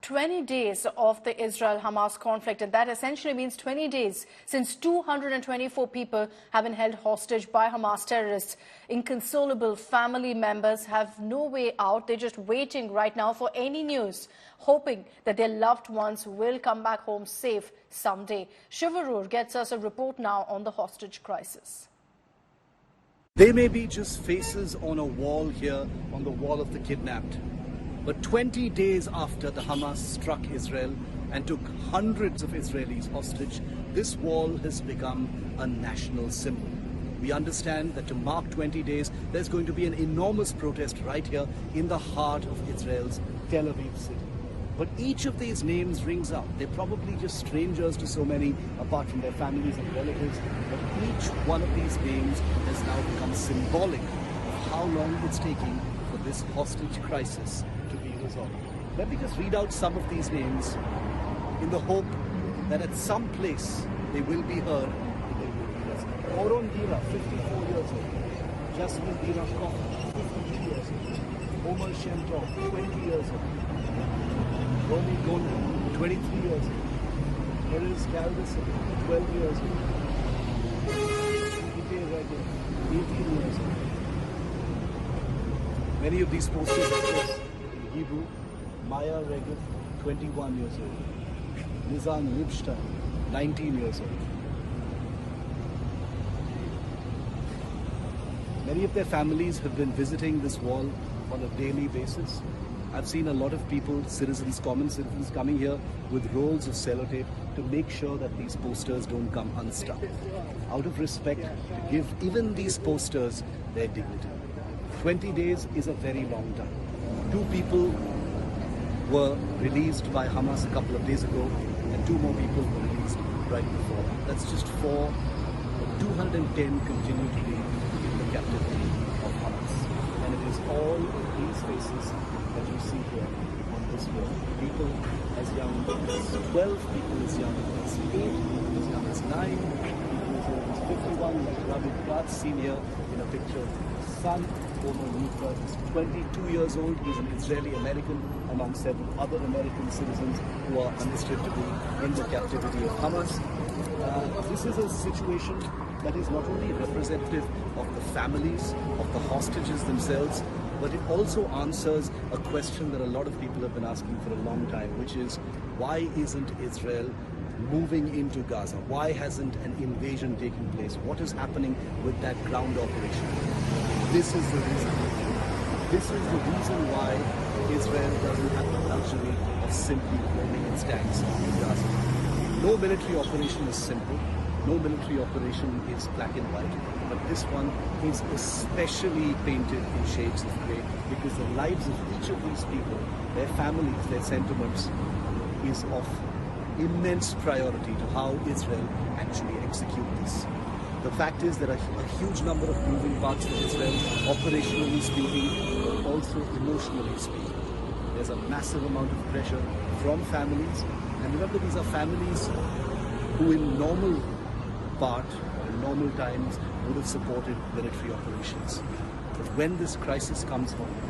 20 days of the Israel-Hamas conflict, and that essentially means 20 days since 224 people have been held hostage by Hamas terrorists. Inconsolable family members have no way out. They're just waiting right now for any news, hoping that their loved ones will come back home safe someday. Shivarur gets us a report now on the hostage crisis. They may be just faces on a wall here, on the wall of the kidnapped. But 20 days after the Hamas struck Israel and took hundreds of Israelis hostage, this wall has become a national symbol. We understand that to mark 20 days, there's going to be an enormous protest right here in the heart of Israel's Tel Aviv city. But each of these names rings out. They're probably just strangers to so many, apart from their families and relatives. But each one of these names has now become symbolic of how long it's taking for this hostage crisis to be resolved. Let me just read out some of these names in the hope that at some place they will be heard and they will be listened. Oron Dira, 54 years old. Jasmine Dira Koch, 52 years old. Omar Shem Tov, 20 years old. Romy Gonda, 23 years old. Erez Galveston, 12 years old. Ite Regan, 18 years old. Many of these posters, of course, in Hebrew. Maya Regan, 21 years old. Nizam Lipstein, 19 years old. Many of their families have been visiting this wall on a daily basis. I've seen a lot of people, citizens, common citizens, coming here with rolls of sellotape to make sure that these posters don't come unstuck. Out of respect, to give even these posters their dignity. 20 days is a very long time. 2 people were released by Hamas a couple of days ago, and 2 more people were released right before that. That's just 4. 210 continue to be in the captivity of Hamas. And it is all of these faces that you see here on this wall. People as young as 12, people as young as 8, people as young as 9, people as old as 51, like Rabbi Platz seen here in a picture of his son, Omer Mikra, is 22 years old. He's an Israeli-American among 7 other American citizens who are understood to be in the captivity of Hamas. This is a situation that is not only representative of the families, of the hostages themselves, but it also answers a question that a lot of people have been asking for a long time, which is, why isn't Israel moving into Gaza? Why hasn't an invasion taken place? What is happening with that ground operation? This is the reason. This is the reason why Israel doesn't have the luxury of simply holding its tanks in Gaza. No military operation is simple. No military operation is black and white, but this one is especially painted in shades of grey, because the lives of each of these people, their families, their sentiments, is of immense priority to how Israel actually execute this. The fact is there are a huge number of moving parts in Israel, operationally speaking, but also emotionally speaking. There's a massive amount of pressure from families, and remember, these are families who in normal times would have supported military operations. But when this crisis comes home,